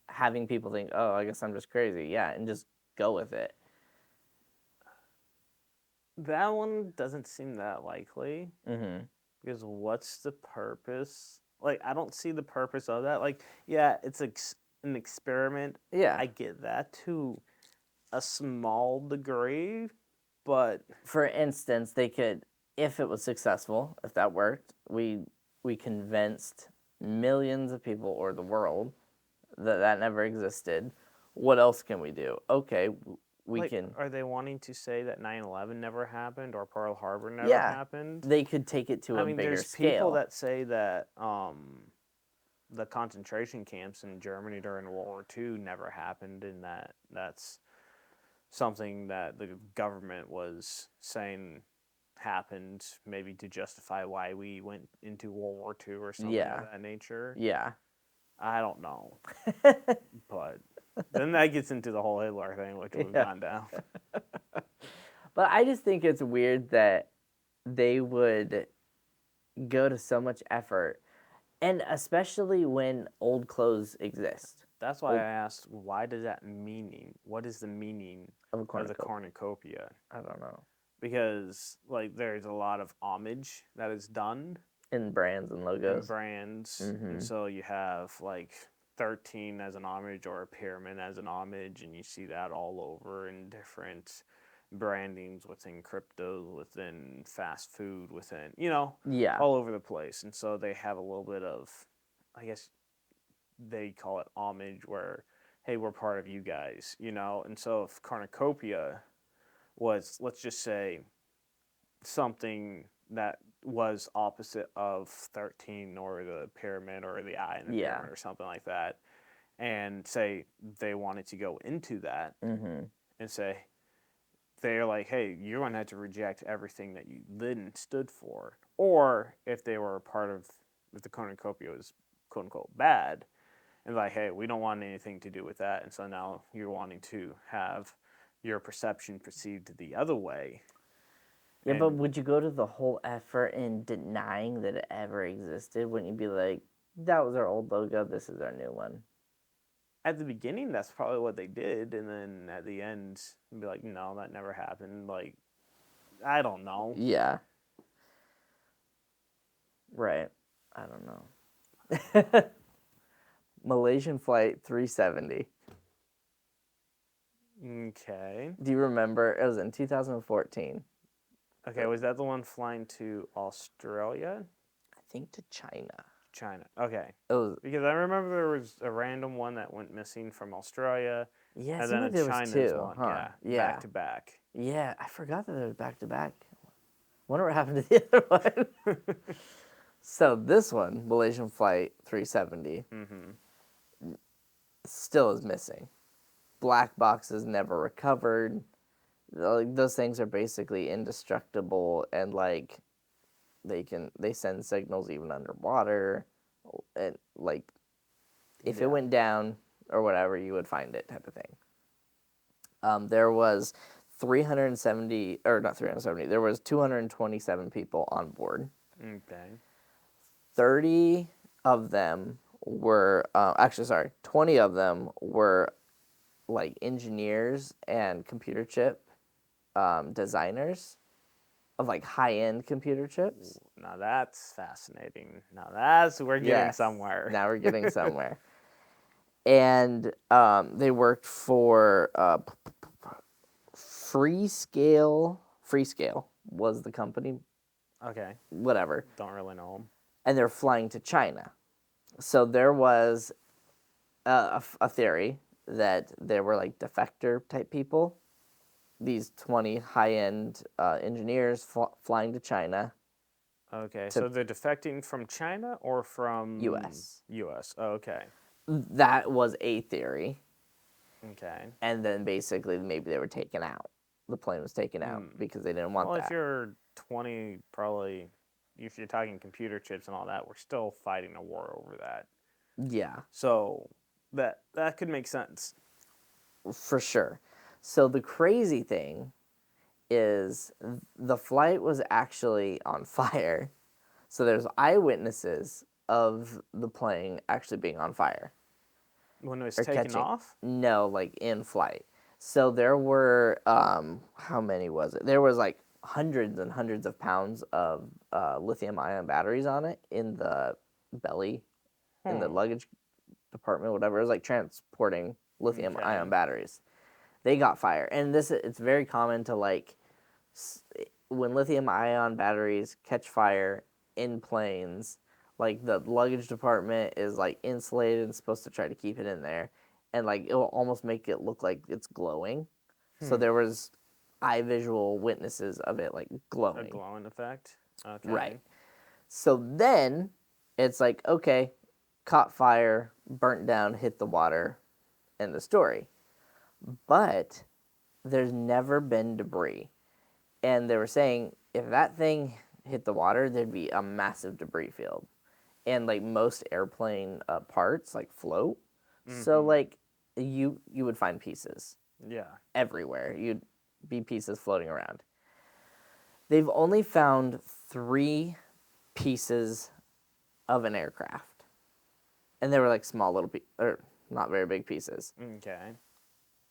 B: having people think, oh, I guess I'm just crazy. Yeah, and just go with it.
C: That one doesn't seem that likely.
B: Mm-hmm.
C: Because what's the purpose? Like, I don't see the purpose of that. Like, yeah, it's an experiment.
B: Yeah.
C: I get that to a small degree, but
B: for instance, they could, if it was successful, if that worked, we convinced millions of people or the world that never existed. What else can we do? Okay, we can.
C: Are they wanting to say that 9/11 never happened or Pearl Harbor never happened?
B: They could take it to a bigger scale.
C: There's people that say that the concentration camps in Germany during World War II never happened, and that's something that the government was saying happened, maybe to justify why we went into World War II or something of that nature.
B: Yeah.
C: I don't know. But then that gets into the whole Hitler thing, which we've gone down.
B: But I just think it's weird that they would go to so much effort, and especially when old clothes exist.
C: That's why I asked, why does that meaning? What is the meaning of the cornucopia?
B: I don't know.
C: Because like there's a lot of homage that is done
B: in brands and logos.
C: And so you have like 13 as an homage or a pyramid as an homage, and you see that all over in different brandings within crypto, within fast food, within all over the place. And so they have a little bit of, I guess they call it homage, where hey, we're part of you guys, and so if cornucopia was, let's just say, something that was opposite of 13 or the pyramid or the eye in the pyramid or something like that, and say they wanted to go into that and say, they're like, hey, you're going to have to reject everything that you then stood for. Or if they were a part of, if the cornucopia was quote unquote bad, and like, hey, we don't want anything to do with that, and so now you're wanting to have your perception perceived the other way.
B: Yeah, but would you go to the whole effort in denying that it ever existed? Wouldn't you be like, that was our old logo, this is our new one?
C: At the beginning, that's probably what they did, and then at the end, be like, no, that never happened. Like, I don't know.
B: Yeah. Right. I don't know. Malaysian Flight 370.
C: Okay.
B: Do you remember? It was in 2014.
C: Okay, was that the one flying to Australia?
B: I think to China.
C: China. Okay.
B: It was,
C: because I remember there was a random one that went missing from Australia.
B: Yeah,
C: and then
B: like there
C: China's
B: was two,
C: one.
B: huh?
C: Yeah. Back to back.
B: Yeah, I forgot that it was back to back. Wonder what happened to the other one. So this one, Malaysian Flight 370, still is missing. Black boxes never recovered. Like, those things are basically indestructible, and like they send signals even underwater, and like if it went down or whatever, you would find it, type of thing. There was 370, or not 370. There was 227 people on board.
C: Okay.
B: 30 of them were 20 of them were like engineers and computer chip designers of like high-end computer chips.
C: Now that's fascinating. Now that's we're getting
B: Yes,
C: somewhere.
B: Now we're getting somewhere. And they worked for Freescale. Freescale was the company.
C: Okay.
B: Whatever.
C: Don't really know them.
B: And they're flying to China. So there was a theory that there were like defector type people. These 20 high-end engineers flying to China.
C: Okay, so they're defecting from China or from
B: U.S.
C: U.S. Oh, okay.
B: That was a theory.
C: Okay.
B: And then basically maybe they were taken out. The plane was taken out because they didn't want that.
C: Well, if you're 20, probably, if you're talking computer chips and all that, we're still fighting a war over that.
B: Yeah.
C: So that could make sense.
B: For sure. So the crazy thing is the flight was actually on fire. So there's eyewitnesses of the plane actually being on fire.
C: When it was taken off?
B: No, like in flight. So there were, how many was it? There was like hundreds and hundreds of pounds of lithium-ion batteries on it in the belly, in the luggage department, whatever. It was like transporting lithium-ion batteries. They got fire. And it's very common to like, when lithium-ion batteries catch fire in planes, like the luggage department is like insulated and supposed to try to keep it in there, and like it will almost make it look like it's glowing. So there was eye visual witnesses of it like glowing.
C: A glowing effect. Okay.
B: Right. So then it's like, okay, caught fire, burnt down, hit the water, end the story. But there's never been debris. And they were saying if that thing hit the water, there'd be a massive debris field. And like most airplane parts like float. So like you would find pieces.
C: Yeah.
B: Everywhere. You'd be pieces floating around. They've only found 3 pieces of an aircraft. And they were like small little or not very big pieces.
C: Okay.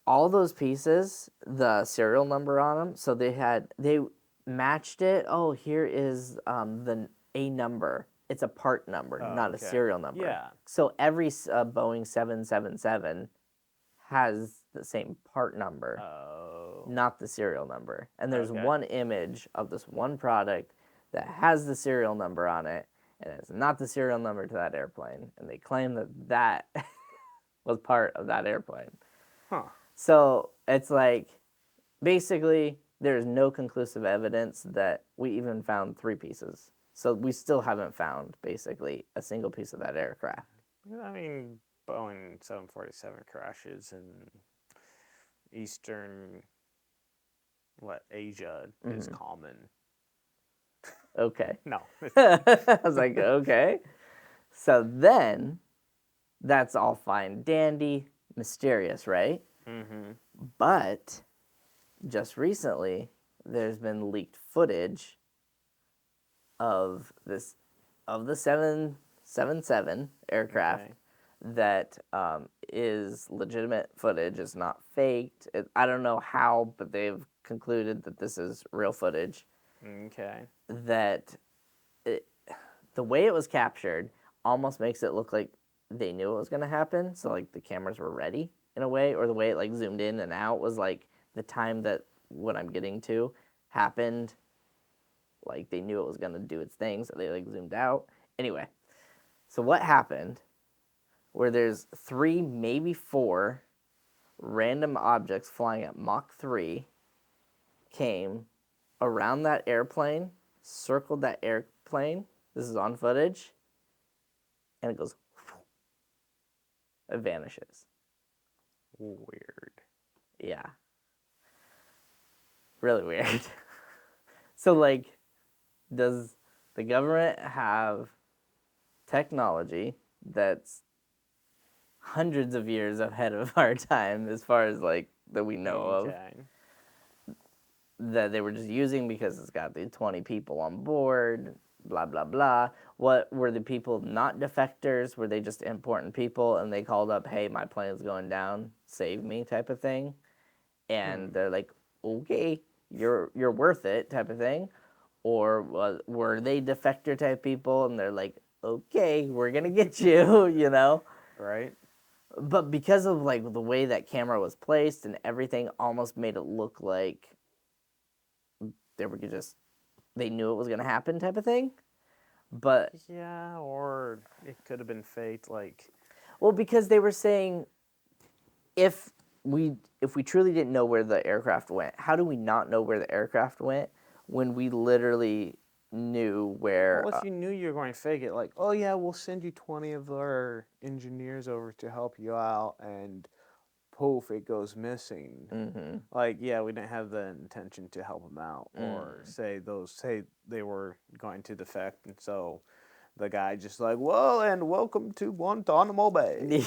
B: All those pieces, the serial number on them, so they matched it. Oh, here is a number. It's a part number, not a serial number.
C: Yeah.
B: So every Boeing 777 has the same part number, not the serial number. And there's one image of this one product that has the serial number on it, and it's not the serial number to that airplane. And they claim that was part of that airplane.
C: Huh.
B: So it's like, basically, there's no conclusive evidence that we even found 3 pieces. So we still haven't found, basically, a single piece of that aircraft.
C: I mean, Boeing 747 crashes in Eastern, Asia is common.
B: Okay.
C: No.
B: I was like, okay. So then, that's all fine, dandy, mysterious, right? Mm-hmm. But just recently, there's been leaked footage of the 777 aircraft that is legitimate footage. It's not faked. I don't know how, but they've concluded that this is real footage.
C: Okay.
B: That the way it was captured almost makes it look like they knew it was going to happen. So like the cameras were ready in a way, or the way it like zoomed in and out was like the time that what I'm getting to happened. Like they knew it was going to do its thing, so they like zoomed out. Anyway, so what happened where there's 3, maybe 4 random objects flying at Mach 3 came around that airplane, circled that airplane. This is on footage. And it goes, it vanishes.
C: Weird.
B: Yeah. Really weird. So, like, does the government have technology that's hundreds of years ahead of our time as far as, like, that we know of,
C: Okay.
B: that they were just using because it's got the 20 people on board, blah, blah, blah. What were the people not defectors? Were they just important people and they called up, hey, my plane's going down, save me type of thing? And they're like, okay, you're worth it type of thing? Or were they defector type people and they're like, okay, we're going to get you, you know?
C: Right?
B: But because of like the way that camera was placed and everything almost made it look like they knew it was going to happen type of thing. But
C: Yeah, or it could have been faked. Like,
B: well, because they were saying if we truly didn't know where the aircraft went, how do we not know where the aircraft went when we literally knew where?
C: well, if you knew you were going to fake it, like, oh yeah, we'll send you 20 of our engineers over to help you out, and poof, it goes missing.
B: Mm-hmm.
C: Like, yeah, we didn't have the intention to help them out, or say they were going to defect, and so the guy just like, well, and welcome to Guantanamo Bay.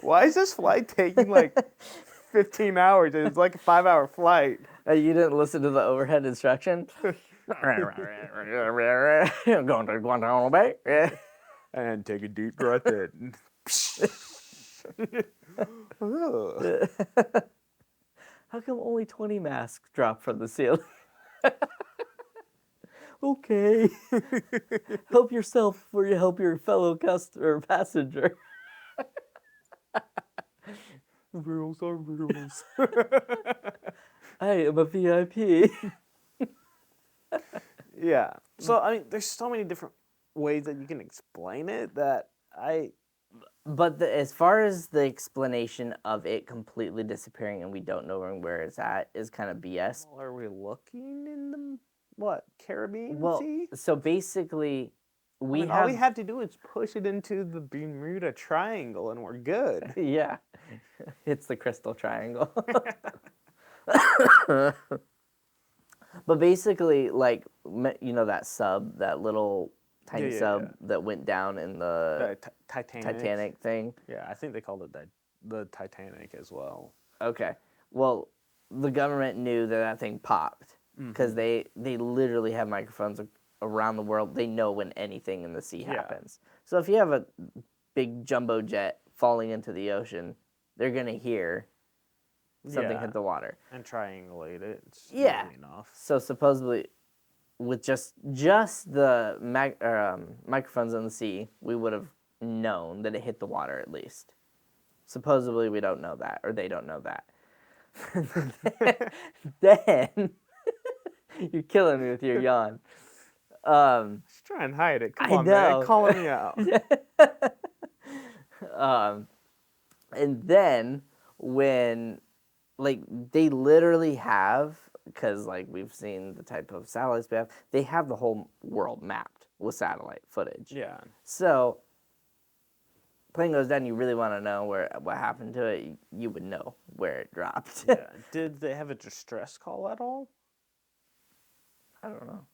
C: Why is this flight taking like 15 hours? It's like a 5-hour flight.
B: You didn't listen to the overhead instruction? Going to Guantanamo Bay.
C: And take a deep breath in.
B: How come only 20 masks drop from the ceiling? Okay. Help yourself before you help your fellow customer passenger.
C: Rules are rules.
B: I am a VIP.
C: Yeah. So, I mean, there's so many different ways that you can explain it that
B: But as far as the explanation of it completely disappearing and we don't know where it's at is kind of BS.
C: Well, are we looking in the, Caribbean Sea?
B: So basically,
C: all we have to do is push it into the Bermuda Triangle and we're good.
B: Yeah. It's the Crystal Triangle. But basically, like, that little tiny sub that went down in the Titanic thing.
C: Yeah, I think they called it the Titanic as well.
B: Okay. Well, the government knew that thing popped because they literally have microphones around the world. They know when anything in the sea happens. So if you have a big jumbo jet falling into the ocean, they're going to hear something hit the water.
C: And triangulate it. It's easy enough.
B: So supposedly, with just the microphones in the sea, we would have known that it hit the water at least. Supposedly, we don't know that, or they don't know that. Then you're killing me with your yawn.
C: Just try and hide it. Come on,
B: know.
C: man. Calling me out.
B: And then when, like, they literally have, because, like, we've seen the type of satellites we have, they have the whole world mapped with satellite footage.
C: Yeah.
B: So, plane goes down, you really want to know what happened to it, you would know where it dropped.
C: Yeah. Did they have a distress call at all?
B: I don't know.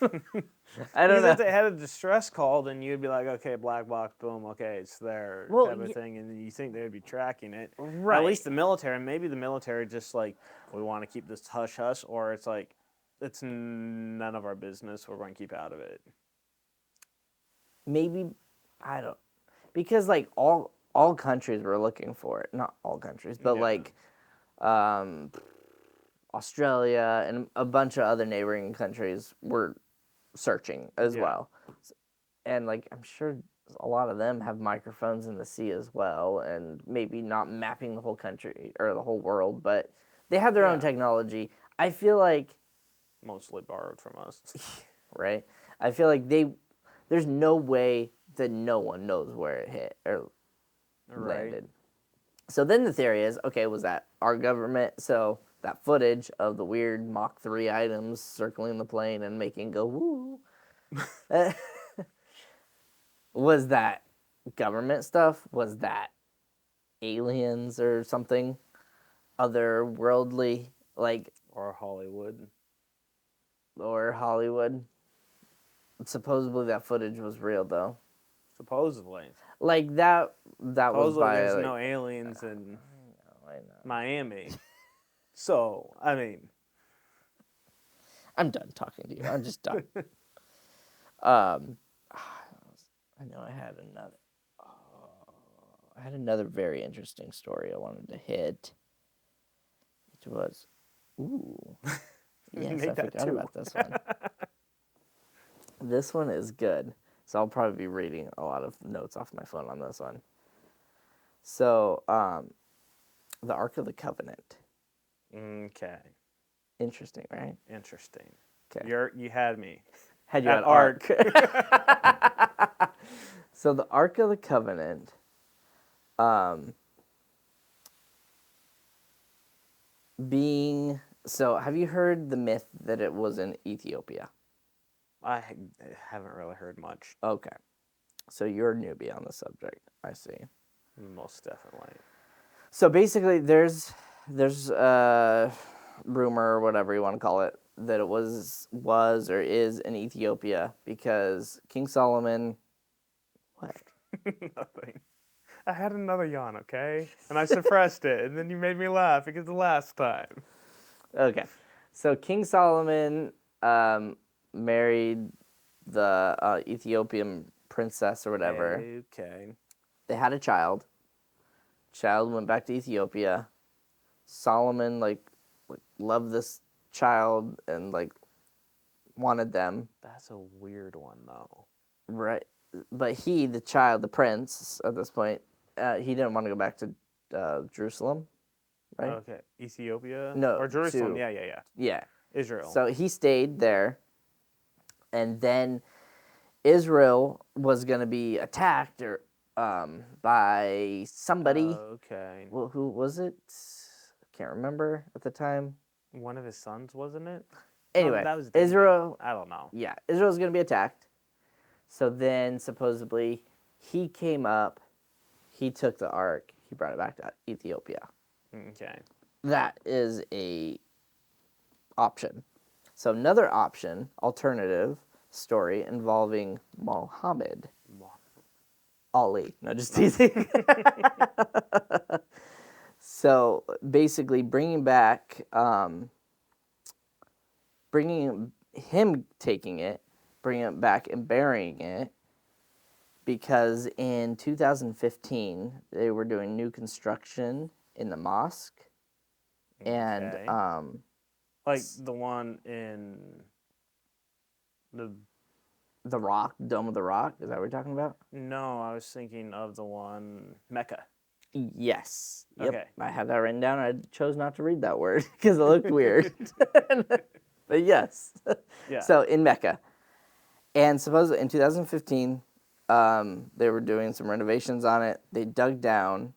B: I don't
C: Because
B: know.
C: if they had a distress call, then you'd be like, okay, black box, boom, okay, it's there, type of thing, and you think they'd be tracking it.
B: Right.
C: At least the military, maybe the military just like, we want to keep this hush-hush, or it's like, it's none of our business, we're going to keep out of it.
B: Maybe, I don't, because, like, all countries were looking for it. Not all countries, but, like, Australia and a bunch of other neighboring countries were searching as well. And, like, I'm sure a lot of them have microphones in the sea as well, and maybe not mapping the whole country or the whole world, but they have their own technology. I feel like...
C: Mostly borrowed from us.
B: Right? I feel like there's no way that no one knows where it hit or landed. So then the theory is, okay, was that our government? So that footage of the weird Mach 3 items circling the plane and making go woo, was that government stuff was that aliens or something otherworldly, like,
C: Or Hollywood.
B: or Hollywood. Supposedly that footage was real though.
C: Supposedly.
B: Like that was
C: Supposedly
B: by
C: there's
B: like,
C: no aliens in
B: I know.
C: Miami. So, I mean,
B: I'm done talking to you. I'm just done. I know I had another very interesting story I wanted to hit. It was, ooh, yes,
C: Made
B: I
C: that
B: forgot
C: too.
B: about this one. This one is good. So I'll probably be reading a lot of notes off my phone on this one. So, the Ark of the Covenant.
C: Okay.
B: Interesting, right?
C: Interesting.
B: Okay.
C: You had me.
B: Had you
C: At
B: at Ark. So the Ark of the Covenant, have you heard the myth that it was in Ethiopia?
C: I haven't really heard much.
B: Okay. So you're a newbie on the subject, I see.
C: Most definitely.
B: So basically there's a rumor or whatever you want to call it that it was or is in Ethiopia because King Solomon, what?
C: Nothing. I had another yawn, okay? And I suppressed it, and then you made me laugh because the last time.
B: Okay. So King Solomon married the Ethiopian princess or whatever.
C: Okay.
B: They had a child. Child went back to Ethiopia. Solomon like loved this child and like wanted them.
C: That's a weird one, though.
B: Right. But he, the child, the prince at this point, he didn't want to go back to Jerusalem, right?
C: Okay. Ethiopia?
B: No,
C: Or Jerusalem.
B: to-
C: Yeah.
B: Yeah.
C: Israel.
B: So he stayed there, and then Israel was going to be attacked or by somebody.
C: Okay.
B: Well, who was it? I can't remember at the time.
C: One of his sons, wasn't it?
B: Anyway,
C: that was David.
B: Israel.
C: I don't know.
B: Yeah, Israel's going to be attacked. So then, supposedly, he came up, he took the ark, he brought it back to Ethiopia.
C: Okay.
B: That is a option. So another option, alternative story involving Muhammad Ali. No, just teasing. So basically, bringing him taking it, bringing it back and burying it, because in 2015 they were doing new construction in the mosque, and
C: Okay. Like the one in the
B: Rock, Dome of the Rock. Is that what we're talking about?
C: No, I was thinking of the one Mecca.
B: Yes. Yep.
C: Okay.
B: I had that written down. I chose not to read that word because it looked weird. But yes.
C: Yeah.
B: So in Mecca. And supposedly in 2015, they were doing some renovations on it. They dug down.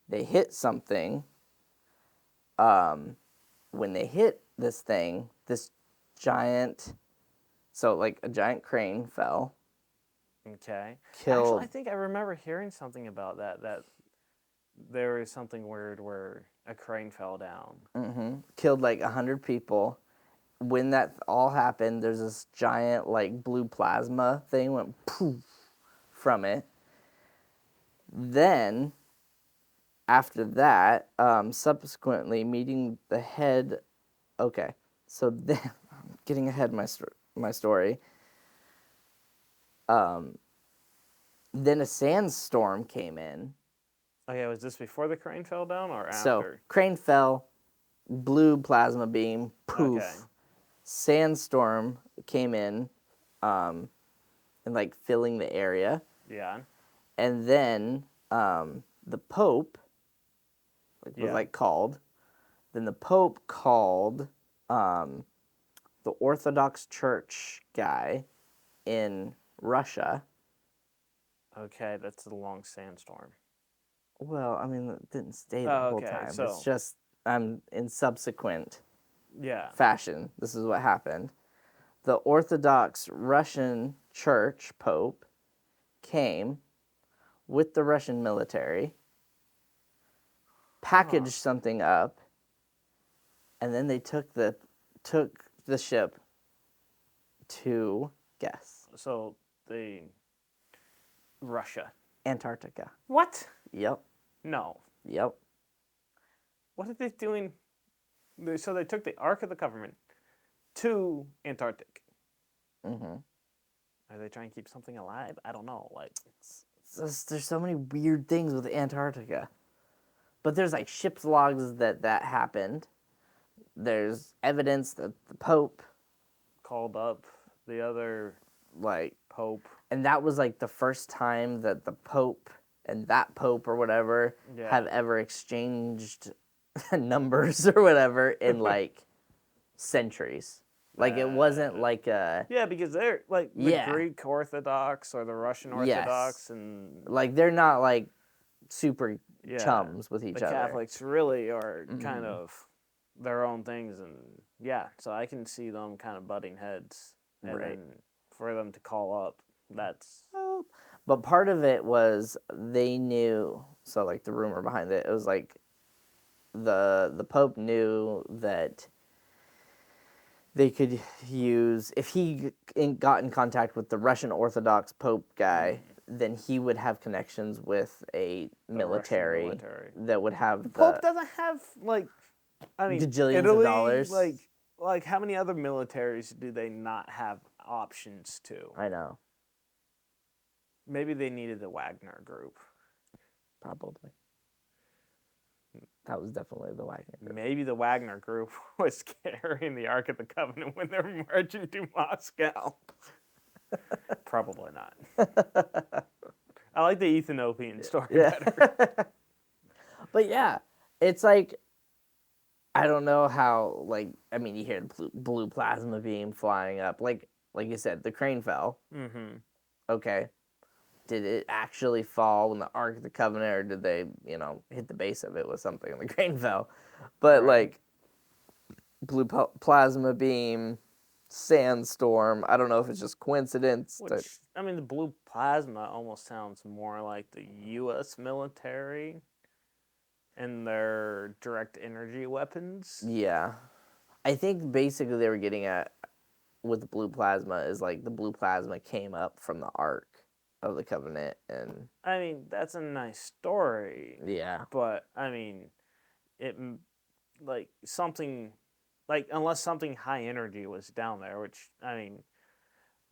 B: They hit something. When they hit this thing, this giant, so like a giant crane fell.
C: Okay.
B: Killed.
C: Actually, I think I remember hearing something about that. That there was something weird where a crane fell down.
B: Mm-hmm. Killed like 100 people. When that all happened, there's this giant like blue plasma thing went poof from it. Then, after that, subsequently meeting the head. Okay, so then I'm getting ahead of my story. Then a sandstorm came in.
C: Oh yeah, was this before the crane fell down or after?
B: So crane fell, blue plasma beam, poof.
C: Okay.
B: Sandstorm came in, and like filling the area.
C: Yeah.
B: And then the Pope was like called. Then the Pope called the Orthodox Church guy in Russia.
C: Okay, that's the long sandstorm.
B: Well, I mean, it didn't stay the whole time.
C: So
B: it's just in subsequent fashion. This is what happened. The Orthodox Russian Church Pope came, with the Russian military, packaged something up, and then they took the ship to, guess.
C: So Russia.
B: Antarctica.
C: What?
B: Yep.
C: No.
B: Yep.
C: What are they doing? So they took the Ark of the Covenant to Antarctic.
B: Mm-hmm.
C: Are they trying to keep something alive? I don't know. Like,
B: there's so many weird things with Antarctica. But there's like ship's logs that happened. There's evidence that the Pope
C: called up the other
B: like
C: Pope.
B: And that was like the first time that the Pope and that Pope or whatever have ever exchanged numbers or whatever in like centuries. Like it wasn't like a...
C: Yeah, because they're like the Greek Orthodox or the Russian Orthodox and...
B: Like they're not like super chums with each other.
C: The Catholics really are kind of their own things, and so I can see them kind of butting heads. And then for them to call up, that's...
B: But part of it was they knew, so like the rumor behind it was like the Pope knew that they could use, if he got in contact with the Russian Orthodox Pope guy, then he would have connections with a military that would have the
C: Pope doesn't have like, I mean,
B: gajillions
C: Italy,
B: of dollars.
C: Like how many other militaries do they not have options to?
B: I know.
C: Maybe they needed the Wagner group.
B: Probably. That was definitely the Wagner group.
C: Maybe the Wagner group was carrying the Ark of the Covenant when they're marching to Moscow. Probably not. I like the Ethiopian story better.
B: But yeah, it's like, I don't know how, like, I mean, you hear the blue plasma beam flying up. Like you said, the crane fell. Mm-hmm. Okay. Did it actually fall when the Ark of the Covenant, or did they, hit the base of it with something and the crane fell? But, like, blue plasma beam, sandstorm, I don't know if it's just coincidence.
C: I mean, the blue plasma almost sounds more like the U.S. military and their direct energy weapons.
B: Yeah. I think basically they were getting at, with the blue plasma, is like the blue plasma came up from the Ark of the Covenant, and
C: I mean, that's a nice story.
B: Yeah.
C: But I mean, it like something like, unless something high energy was down there, which, I mean,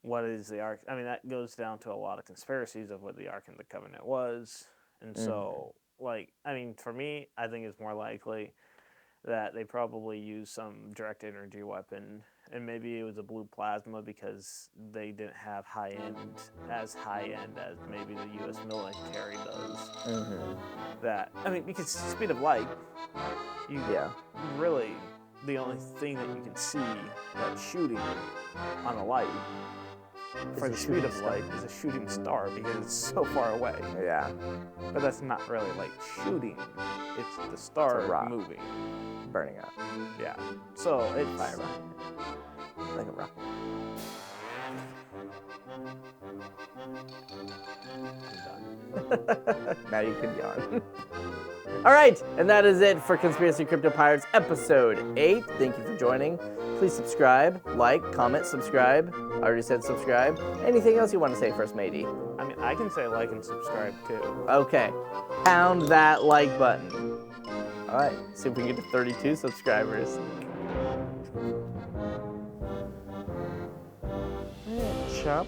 C: what is the Ark? I mean, that goes down to a lot of conspiracies of what the Ark of the Covenant was. And so, like, I mean, for me, I think it's more likely that they probably used some direct energy weapon, and maybe it was a blue plasma because they didn't have as high end as maybe the U.S. military does. Mm-hmm. That, I mean, because speed of light, really, the only thing that you can see that's shooting on a light for the speed of light is a shooting star because it's so far away.
B: Yeah.
C: But that's not really like shooting. It's the star moving.
B: Burning up.
C: Yeah. So it's
B: fire behind it. Like a rocket. Now you can yawn. All right, and that is it for Conspiracy Crypto Pirates episode 8. Thank you for joining. Please subscribe, like, comment, subscribe. I already said subscribe. Anything else you want to say first, matey?
C: I mean, I can say like and subscribe too.
B: Okay. Pound that like button. All right, see if we can get to 32 subscribers. Chop.